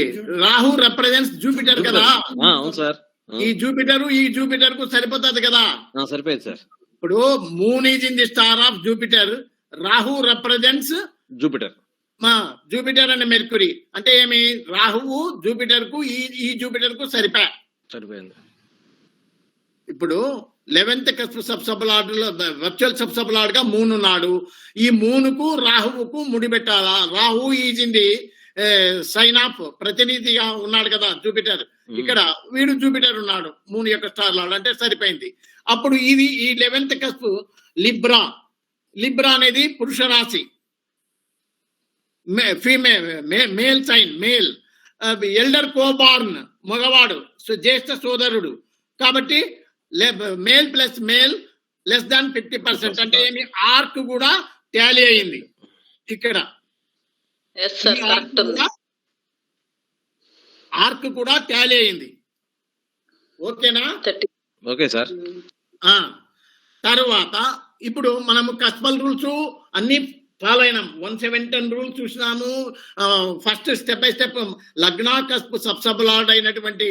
రాహు రిప్రజెంట్స్ జూపిటర్ కదా. అవును సార్. ఈ జూపిటర్ కు సరిపోతుంది కదా. సరిపోయింది సార్. ఇప్పుడు moon is in the star of Jupiter. Rahu represents Jupiter. Jupiter and mercury. అంటే ఏమి? రాహువు జూపిటర్ కు ఈ జూపిటర్ కు సరిపోయింది. ఇప్పుడు 11th సబ్లార్డ్ లో వర్చువల్ సబ్లార్డ్ గా మూన్ ఉన్నాడు. ఈ మూన్ కు రాహువుకు ముడిపెట్టాలా. Rahu is in the sign of, ప్రతినిధిగా ఉన్నాడు కదా జూపిటర్. ఇక్కడ వీడు జూపిటర్ ఉన్నాడు, మూన్ యొక్క స్టార్ లార్డ్. అంటే సరిపోయింది. అప్పుడు ఇది ఈ 11th కస్ప్ లిబ్రా. లిబ్రా అనేది పురుష రాశి, మేల్ సైన్, మేల్. ఎల్డర్ కోబార్న్ మగవాడు, జ్యేష్ఠ సోదరుడు. కాబట్టి male plus male less than 50%. అంటే ఏమి? ఆర్క్ కూడా టాలీ అయింది ఇక్కడ. ఆర్క్ కూడా టాలీ అయింది. ఓకేనా? Okay sir. తర్వాత ఇప్పుడు మనము కస్పల్ రూల్స్ అన్ని ఫాలో అయినాం. 117 రూల్స్ చూసినాము. First step by step Lagna cusp sub lord అయినటువంటి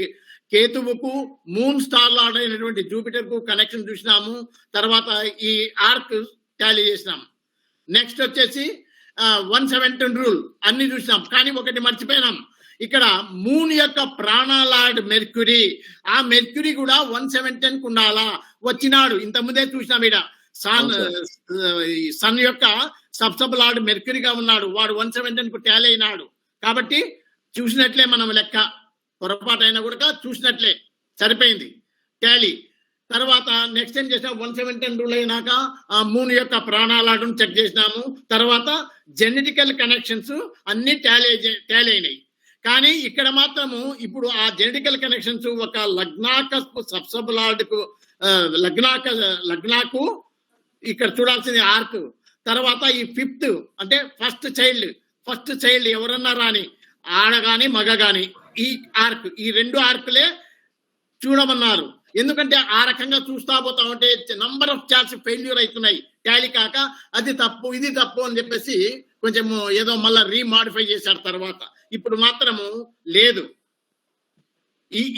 కేతువుకు, మూన్ స్టార్ లార్డ్ అయినటువంటి జూపిటర్ కు కనెక్షన్ చూసినాము. తర్వాత ఈ ఆర్క్ టాలీ చేసినాం. నెక్స్ట్ వచ్చేసి 117 రూల్ అన్ని చూసినాం. కానీ ఒకటి మర్చిపోయినాం. ఇక్కడ మూన్ యొక్క ప్రాణాలార్డ్ మెర్క్యూరీ. ఆ మెర్క్యూరీ కూడా 117 కు ఉండాలా. వచ్చినాడు, ఇంత ముందే చూసినాం. ఇక్కడ సన్ యొక్క సబ్లార్డ్ మెర్క్యూరీగా ఉన్నాడు. వాడు 117 కు టాలీ అయినాడు. కాబట్టి చూసినట్లే మనం లెక్క. పొరపాటు అయినా కూడా చూసినట్లే, సరిపోయింది టాలీ. తర్వాత నెక్స్ట్ ఏం చేసినా 117 రూల్ అయినాక ఆ మూన్ యొక్క ప్రాణాలను చెక్ చేసినాము. తర్వాత జెనెటికల్ కనెక్షన్స్ అన్ని టాలీ అయినాయి. కానీ ఇక్కడ మాత్రము ఇప్పుడు ఆ జెనెటికల్ కనెక్షన్స్ ఒక లగ్నాకస్ప్ సబ్లార్డ్ కు లగ్నాకు ఇక్కడ చూడాల్సింది ఆర్క్. తర్వాత ఈ 5th అంటే ఫస్ట్ చైల్డ్ ఎవరన్నా రాని, ఆడ గాని మగ గాని, ఈ ఆర్క్, ఈ 2 ఆర్కులే చూడమన్నారు. ఎందుకంటే ఆ రకంగా చూస్తా పోతా ఉంటే నంబర్ ఆఫ్ చార్ట్స్ ఫెయిల్యూర్ అవుతున్నాయి. టాలీ కాక అది తప్పు ఇది తప్పు అని చెప్పేసి కొంచెం ఏదో మళ్ళీ రీమాడిఫై చేశారు. తర్వాత ఇప్పుడు మాత్రము లేదు.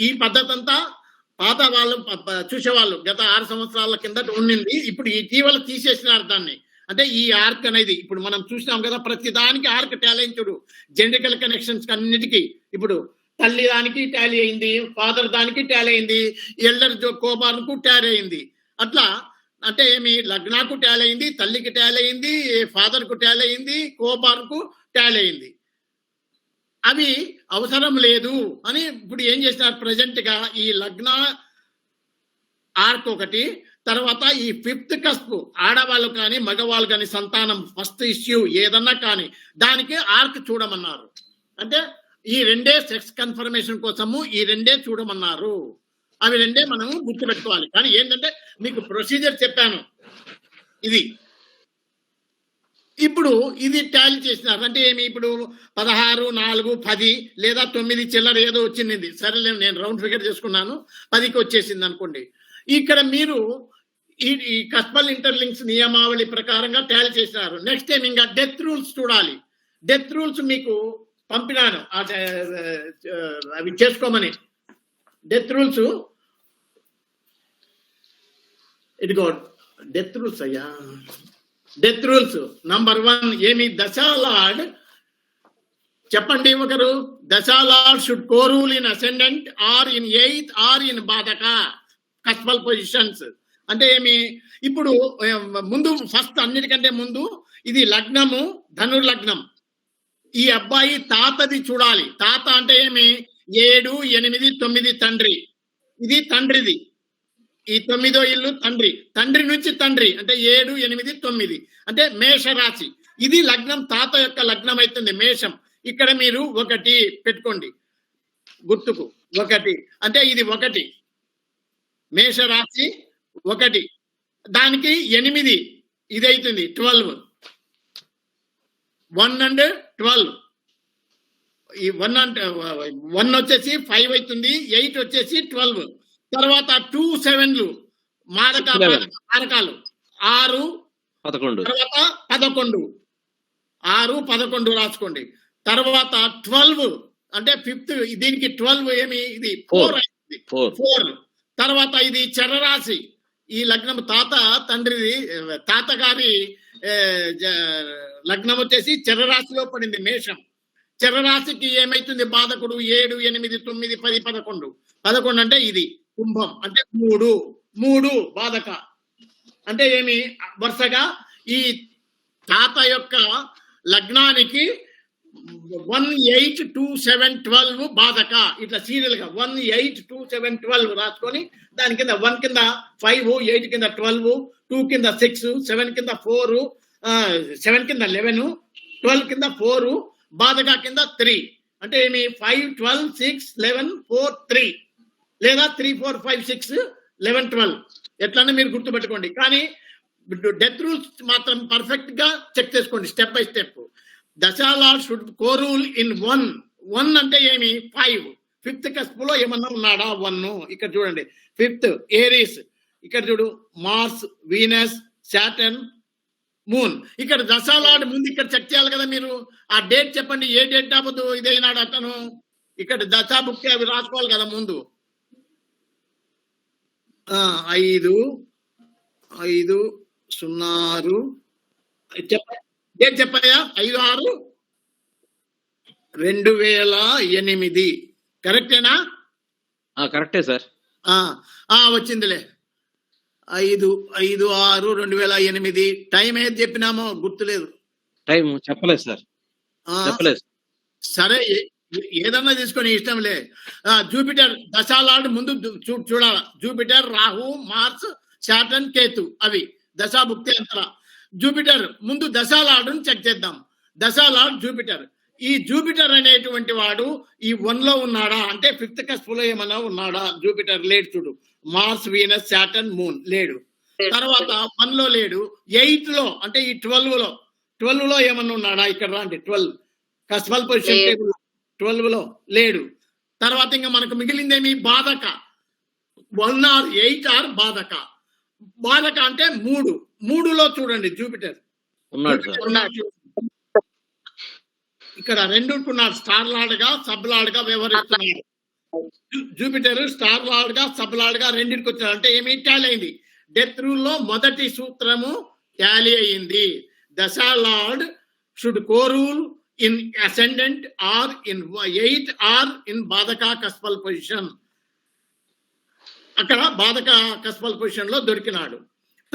ఈ పద్ధతి అంతా పాత వాళ్ళు చూసేవాళ్ళు గత 6 సంవత్సరాల కిందట ఉండింది. ఇప్పుడు ఇటీవల తీసేసినారు దాన్ని. అంటే ఈ ఆర్క్ అనేది ఇప్పుడు మనం చూసినాం కదా, ప్రతి దానికి ఆర్క్ టాలెంట్ చూడు. జెనెటికల్ కనెక్షన్స్ అన్నిటికీ ఇప్పుడు తల్లి దానికి టాలీ అయింది, ఫాదర్ దానికి టాలీ అయింది, ఎల్డర్ కోబార్న్ కు టాలీ అయింది. అట్లా అంటే ఏమి లగ్నాకు ట్యాల్ అయింది, తల్లికి ట్యాల్ అయింది, ఫాదర్ కు ట్యాల్ అయింది, కోబార్కు ట్యాల్ అయింది. అవి అవసరం లేదు అని ఇప్పుడు ఏం చేసినారు ప్రజెంట్ గా ఈ లగ్న ఆర్క్ ఒకటి, తర్వాత ఈ 5th కస్ప్ ఆడవాళ్ళు కానీ మగవాళ్ళు కానీ సంతానం ఫస్ట్ ఇష్యూ ఏదన్నా కానీ దానికి ఆర్క్ చూడమన్నారు. అంటే ఈ రెండే సెక్స్ కన్ఫర్మేషన్ కోసము ఈ రెండే చూడమన్నారు. అవి రెండే మనం గుర్తుపెట్టుకోవాలి. కానీ ఏంటంటే మీకు ప్రొసీజర్ చెప్పాను. ఇది ఇప్పుడు ఇది టాలీ చేసినారు అంటే ఏమి, ఇప్పుడు 16, 4, 10 లేదా 9 చిల్లర ఏదో వచ్చింది, సరేలే నేను రౌండ్ ఫిగర్ చేసుకున్నాను, 10కి వచ్చేసింది అనుకోండి. ఇక్కడ మీరు ఈ కస్పల్ ఇంటర్లింక్స్ నియమావళి ప్రకారంగా టాలీ చేసినారు. నెక్స్ట్ టైం ఇంకా డెత్ రూల్స్ చూడాలి. డెత్ రూల్స్ మీకు పంపినాను అవి చేసుకోమని. డెత్ రూల్స్ ఇదిగో డెత్ రూల్స్ అయ్యా. డెత్ రూల్స్ నంబర్ 1 ఏమి, దశాలార్డ్ చెప్పండి ఒకరు. Dasha lord should corule in ascendant or in 8th or in బాధక కస్పల్ పొజిషన్స్. అంటే ఏమి, ఇప్పుడు ముందు ఫస్ట్ అన్నిటికంటే ముందు ఇది లగ్నము ధనుర్లగ్నం. ఈ అబ్బాయి తాతది చూడాలి. తాత అంటే ఏమి, 7, 8, 9 తండ్రి. ఇది తండ్రిది. ఈ 9వ ఇల్లు తండ్రి. తండ్రి నుంచి తండ్రి అంటే 7, 8, 9 అంటే మేష రాశి. ఇది లగ్నం, తాత యొక్క లగ్నం అవుతుంది మేషం. ఇక్కడ మీరు 1 పెట్టుకోండి గుర్తుకు. 1 అంటే ఇది 1 మేష రాశి 1. దానికి 8 ఇది అవుతుంది 12. 1 and 12. ఈ 1 అంటే 1 వచ్చేసి 5 అవుతుంది, 8 వచ్చేసి 12. తర్వాత 2 7లు మారకాలు 6 11 తర్వాత 11 6 11 రాసుకోండి. తర్వాత 12 అంటే 5th, దీనికి 12 ఏమి, ఇది 4 అయింది 4. తర్వాత ఇది చరరాశి. ఈ లగ్నం తాత తండ్రిది, తాతగారి లగ్నం వచ్చేసి చరరాశిలో పడింది మేషం. చరరాశికి ఏమైతుంది బాధకుడు 7, 8, 9, 10, 11. 11 అంటే ఇది కుంభం అంటే 3 బాధక. అంటే ఏమి, వరుసగా ఈ తాత యొక్క లగ్నానికి 1 8 2 7 12 బాధక. ఇట్లా సీరియల్ గా 1 8 2 7 12 రాసుకొని దాని కింద 1 కింద 5, 8 కింద 12, 2 కింద 6, 7 కింద 4, 7 కింద 11, 12 కింద 4, బాధక కింద 3. అంటే ఏమి 5 12 6 11 4 3 లేదా 3 4 5 6 11 12 ఎట్లన్నా మీరు గుర్తుపెట్టుకోండి. కానీ డెత్ రూల్స్ మాత్రం పర్ఫెక్ట్ గా చెక్ చేసుకోండి step by step. Dasha lord should corule in 1 అంటే ఏమి 5. 5th కస్పులో ఏమన్నా ఉన్నాడా 1. ఇక్కడ చూడండి 5th ఏరీస్. ఇక్కడ చూడు మార్స్, వీనస్, సాటర్న్, మూన్. ఇక్కడ దశాలార్డ్ ముందు ఇక్కడ చెక్ చేయాలి కదా మీరు. ఆ డేట్ చెప్పండి, ఏ డేట్ అవ్వదు ఇదైనాడు అతను. ఇక్కడ దశా బుక్ అవి రాసుకోవాలి కదా ముందు. 5 5 0 డేట్ చెప్పాయా 5 6 2008 కరెక్టేనా? కరెక్టే సార్. వచ్చిందిలే. 5 5 6 2008. టైం ఏది చెప్పినామో గుర్తులేదు. టైం చెప్పలేదు సార్. చెప్పలేదు. సరే ఏదన్నా తీసుకొని ఇష్టంలే. జూపిటర్ దశాలార్డ్ ముందు చూడాల. Jupiter, Rahu, Mars, Saturn, Ketu అవి దశాభుక్తి అంతర. జూపిటర్ ముందు దశాలార్డును చెక్ చేద్దాం. దశాలార్డ్ జూపిటర్. ఈ జూపిటర్ అనేటువంటి వాడు ఈ 1లో ఉన్నాడా అంటే 5th కస్పులో ఏమన్నా ఉన్నాడా? జూపిటర్ లేడు చూడు. మార్స్, వీనస్, సాటర్న్, మూన్ లేడు. తర్వాత 1లో లేడు. 8లో అంటే ఈ 12లో ఏమన్నా ఉన్నాడా? ఇక్కడ రాండి. 12 కస్పల్ పొజిషన్ టేబుల్ 12లో లేడు. తర్వాత ఇంకా మనకు మిగిలిందేమి బాధక. 1 or 8 or బాధక. బాధక అంటే 3లో చూడండి జూపిటర్ ఉన్నాడు. ఇక్కడ 2కున్నాడు. స్టార్ లార్డ్ గా సబ్ లార్డ్ గా వ్యవహరిస్తున్నాడు. జూపిటర్ స్టార్ లార్డ్ గా సబ్ లార్డ్ గా రెండింటికి వచ్చాడు. అంటే ఏమి టాలీ అయింది. డెత్ రూల్ లో మొదటి సూత్రము టాలీ అయింది. Dasha lord should corule in ascendant or in 8 or in బాధక కస్పల్ పొజిషన్. అక్కడ బాధక కస్పల్ పొజిషన్ లో దొరికినాడు.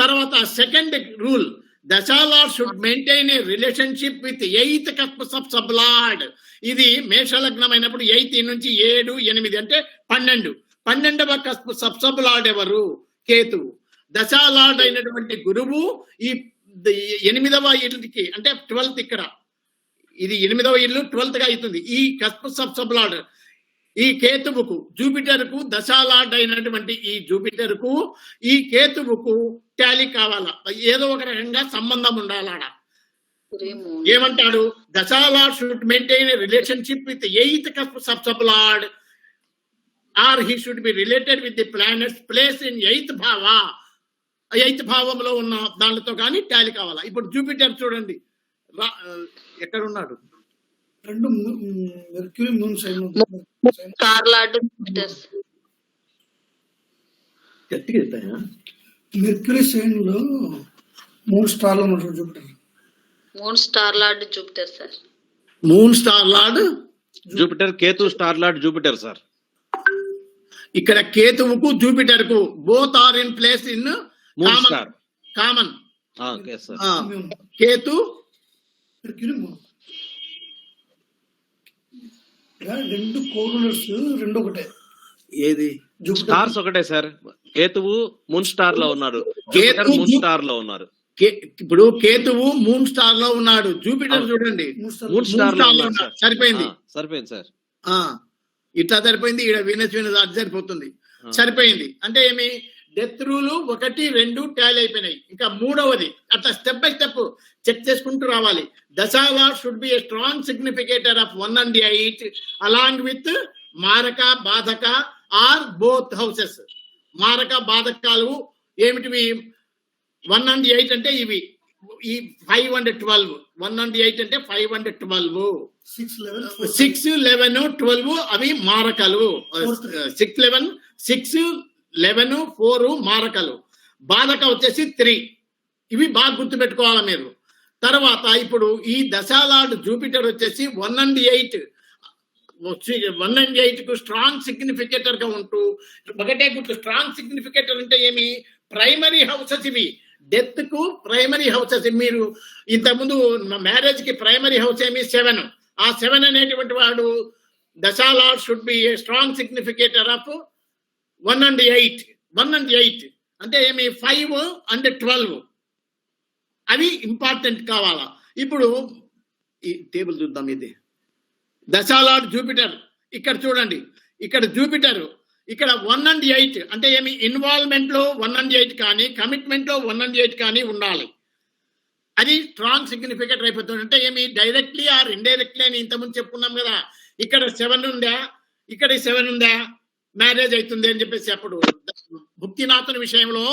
తర్వాత second rule, dasha lord should maintain a relationship with 8th cusp of sub lord. ఇది మేషలగ్నం అయినప్పుడు 8 నుంచి 7, 8 అంటే 12. 12వ కస్ప్ సబ్లార్డ్ ఎవరు? కేతువు. దశాలార్డ్ అయినటువంటి గురువు ఈ 8వ ఇల్లుకి అంటే 12th, ఇక్కడ ఇది 8వ ఇల్లు 12th గా అవుతుంది. ఈ కస్ప్ సబ్లార్డ్ ఈ కేతువుకు, జూపిటర్కు, దశాలార్డ్ అయినటువంటి ఈ జూపిటర్కు ఈ కేతువుకు టాలీ కావాలా, ఏదో ఒక రకంగా సంబంధం ఉండాలాడ. ఏమంటాడు? దశాలార్డ్ should maintain relationship with 8th cusp sub lord or he should be related with the planets place in 8th భావ. 8th భావంలో ఉన్న దానితో కానీ టాలీ కావాలా. ఇప్పుడు జూపిటర్ చూడండి ఎక్కడ ఉన్నాడు? 2 Mercury moon sign star lord Jupiter. Mercury sign లో 3 స్టార్లు ఉన్నాడు Jupiter. Moon star lord Jupiter sir. Moon star lord Jupiter, Ketu star lord Jupiter sir. ఇక్కడ కేతువుకు జూపిటర్కు both are in place in moon star. Common. Okay sir. Ketu Mercury moon 2 co rulers 2 ఒకటే. ఏది? Stars ఒకటే sir. కేతువు మూన్ స్టార్ లో ఉన్నారు, కేతు జూపిటర్ మూన్ స్టార్ లో ఉన్నారు. ఇప్పుడు కేతువు మూన్ స్టార్ లో ఉన్నాడు, జూపిటర్ చూడండి మూన్ స్టార్ లో ఉన్నారు ఉన్నాడు. సార్. సరిపోయింది. సరిపోయింది సార్. ఇట్లా సరిపోయింది. ఇక్కడ వీనస్ అది సరిపోతుంది. సరిపోయింది. అంటే ఏమి? డెత్ రూలు 1, 2 టాలీ అయిపోయినాయి. ఇంకా 3వది అట్లా స్టెప్ బై స్టెప్ చెక్ చేసుకుంటూ రావాలి. దశాలార్డ్ should be a strong significator of 1 and 8 along with మారక బాధక ఆర్ బోత్ హౌసెస్. మారక బాధకాలు ఏమిటివి? 1 and 8 అంటే ఇవి. ఈ 5 and 12. 1 and 8 అంటే 5 and 12. 6, 11, 12 అవి మారకలు. 6, 11, 4 మారకలు. బాధక వచ్చేసి 3. ఇవి బాగా గుర్తుపెట్టుకోవాలి మీరు. తర్వాత ఇప్పుడు ఈ దశాలార్డ్ జూపిటర్ వచ్చేసి 1 and 8 కు స్ట్రాంగ్ సిగ్నిఫికేటర్ గా ఉంటూ ఒకటే గుర్తు. స్ట్రాంగ్ సిగ్నిఫికేటర్ అంటే ఏమి? ప్రైమరీ హౌసెస్ ఇవి. డెత్ కు ప్రైమరీ హౌసెస్. మీరు ఇంతకుముందు మ్యారేజ్ కి ప్రైమరీ హౌస్ ఏమి? 7. ఆ 7 అనేటువంటి వాడు దశాలార్డ్ should be a strong significator of 1 and 8. 1 and 8 అంటే ఏమి? 5 and 12 అవి ఇంపార్టెంట్ కావాలా. ఇప్పుడు ఈ టేబుల్ చూద్దాం. ఇది దశాలార్డ్ జూపిటర్. ఇక్కడ చూడండి, ఇక్కడ జూపిటర్, ఇక్కడ 1 and 8 అంటే ఏమి? ఇన్వాల్వ్మెంట్ లో 1 and 8 కానీ కమిట్మెంట్ లో 1 and 8 కానీ ఉండాలి. అది స్ట్రాంగ్ సిగ్నిఫికేటర్ అయిపోతుంది. అంటే ఏమి? డైరెక్ట్లీ ఆర్ ఇండైరెక్ట్లీ అని ఇంతకుముందు చెప్పుకున్నాం కదా. ఇక్కడ 7 ఉందా, ఇక్కడ 7 ఉందా, మ్యారేజ్ అవుతుంది అని చెప్పేసి అప్పుడు భుక్తినాథుని విషయంలో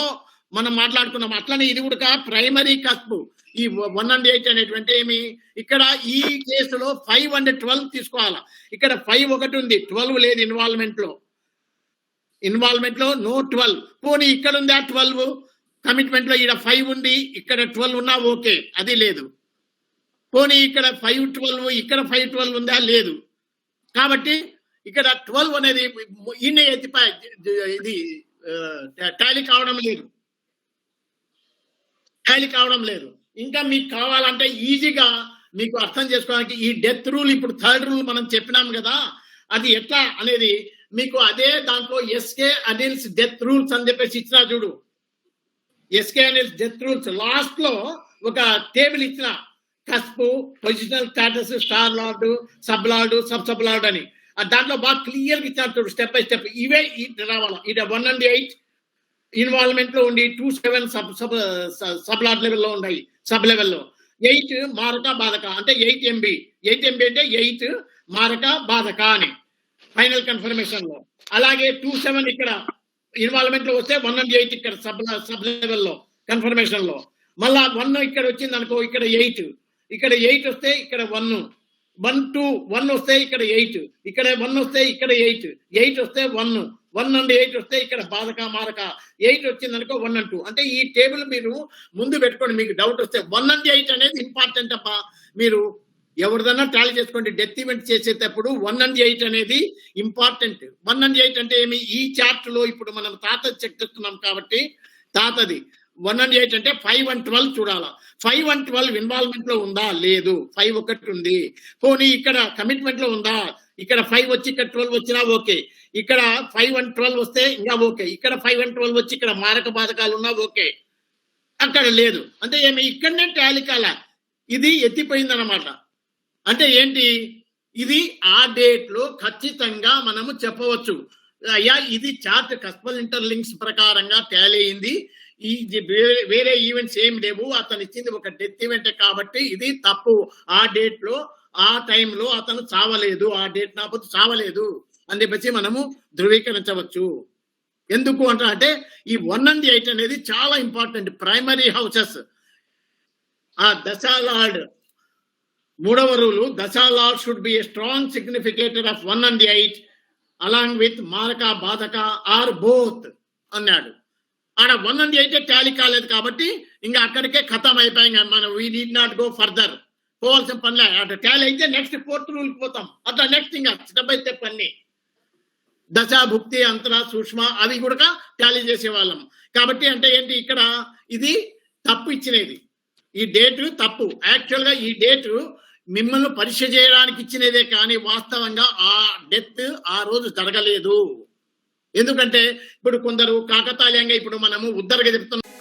మనం మాట్లాడుకున్నాం. అట్లనే ఇది కూడా ప్రైమరీ కస్ప్. ఈ 1 and 8 అనేటువంటి ఏమి? ఇక్కడ ఈ కేసులో 5 and 12 తీసుకోవాలా. ఇక్కడ 5 ఒకటి ఉంది, 12 లేదు ఇన్వాల్వ్మెంట్ లో. నో 12. పోనీ ఇక్కడ ఉందా 12? కమిట్మెంట్ లో ఇక్కడ 5 ఉంది, ఇక్కడ 12 ఉన్నా ఓకే, అది లేదు. పోనీ ఇక్కడ 5, 12, ఇక్కడ 5, 12 ఉందా? లేదు. కాబట్టి ఇక్కడ 12 అనేది ఈయన ఇది టాలీ కావడం లేదు. ఇంకా మీకు కావాలంటే ఈజీగా మీకు అర్థం చేసుకోవడానికి ఈ డెత్ రూల్, ఇప్పుడు 3rd రూల్ మనం చెప్పినాం కదా, అది ఎట్లా అనేది మీకు అదే దాంట్లో ఎస్కే అనిల్స్ డెత్ రూల్స్ అని చెప్పేసి ఇచ్చినా చూడు. S K Anil's death rules last లో ఒక టేబుల్ ఇచ్చిన, cusp, positional status, star lord, sub lord, sub lord అని. దాంట్లో బాగా క్లియర్ గా ఇచ్చారు చూడు, స్టెప్ బై స్టెప్. ఇవే రావాలా. ఇది 1 and 8 ఇన్వాల్వ్మెంట్ లో ఉండి 2, 7 సబ్ లార్డ్ లెవెల్లో ఉన్నాయి. సబ్ లెవెల్లో 8 మారక బాధక అంటే 8 MB. 8 MB అంటే 8 మారక బాధక అని ఫైనల్ కన్ఫర్మేషన్ లో. అలాగే 2, 7 ఇక్కడ ఇన్వాల్వ్మెంట్ లో వస్తే 1 and 8 ఇక్కడ సబ్ లెవెల్లో కన్ఫర్మేషన్ లో. మళ్ళా 1 ఇక్కడ వచ్చింది అనుకో, ఇక్కడ 8, ఇక్కడ 8 వస్తే ఇక్కడ 1, 1, 2, 1 వస్తే ఇక్కడ 8, ఇక్కడ 1 వస్తే ఇక్కడ 8, 8 వస్తే 1, 1 and 8 వస్తే ఇక్కడ బాధక మారక 8 వచ్చింది అనుకో 1 and 2. అంటే ఈ టేబుల్ మీరు ముందు పెట్టుకోండి, మీకు డౌట్ వస్తే. 1 and 8 అనేది ఇంపార్టెంట్ అప్ప. మీరు ఎవరిదన్నా టాలీ చేసుకోండి, డెత్ ఈవెంట్ చేసేటప్పుడు 1 and 8 అనేది ఇంపార్టెంట్. 1 and 8 అంటే ఏమి? ఈ చార్ట్ లో ఇప్పుడు మనం తాత చెక్ చేస్తున్నాం కాబట్టి తాతది 1 and 8 అంటే 5 and 12 చూడాలా. 5 and 12 ఇన్వాల్వ్మెంట్ లో ఉందా లేదు, 5 ఒకటి ఉంది. పోనీ ఇక్కడ కమిట్మెంట్ లో ఉందా, ఇక్కడ 5 వచ్చి ఇక్కడ 12 వచ్చినా ఓకే, ఇక్కడ 5 and 12 వస్తే ఇంకా ఓకే, ఇక్కడ 5 and 12 వచ్చి ఇక్కడ మారక బాధకాలు ఉన్నా ఓకే, అక్కడ లేదు అంటే ఏమి ఇక్కడనే టాలీ కాల, ఇది ఎత్తిపోయిందన్నమాట. అంటే ఏంటి, ఇది ఆ డేట్ లో ఖచ్చితంగా మనము చెప్పవచ్చు, అయ్యా ఇది చార్ట్ కస్పల్ ఇంటర్లింక్స్ ప్రకారంగా టాలీ అయింది, ఈ వేరే ఈవెంట్స్ ఏం లేవు, అతను ఇచ్చింది ఒక డెత్ ఈవెంట్ కాబట్టి ఇది తప్పు, ఆ డేట్ లో ఆ టైంలో అతను చావలేదు, ఆ డేట్ నాపొద్దు చావలేదు అని చెప్పేసి మనము ధృవీకరించవచ్చు. ఎందుకు అంటే ఈ 1 and 8 అనేది చాలా ఇంపార్టెంట్. ప్రైమరీ హౌసెస్, ఆ దశాలార్డ్ మూడవ రూలు, దశాలార్డ్ should be a strong significator of 1 and 8 along with మారక బాధక ఆర్ బోత్ అన్నాడు. ఆడ 1 and 8 టాలీ కాలేదు కాబట్టి ఇంకా అక్కడికే ఖతం అయిపోయింది, మనం we need not go further, పోవాల్సిన పనిలే. అటు టాలీ అయితే నెక్స్ట్ 4th రూల్కి పోతాం, అట్లా నెక్స్ట్ ఇంకా స్టెప్ బై స్టెప్ అన్ని దశ భుక్తి అంతర సూక్ష్మ అవి కూడా టాలీ చేసేవాళ్ళం. కాబట్టి అంటే ఏంటి, ఇక్కడ ఇది తప్పు ఇచ్చినది, ఈ డేటు తప్పు. యాక్చువల్ గా ఈ డేటు మిమ్మల్ని పరీక్ష చేయడానికి ఇచ్చినదే కానీ వాస్తవంగా ఆ డెత్ ఆ రోజు జరగలేదు. ఎందుకంటే ఇప్పుడు కొందరు కాకతాళీయంగా ఇప్పుడు మనము ఉద్దరగా చెప్తున్నాం.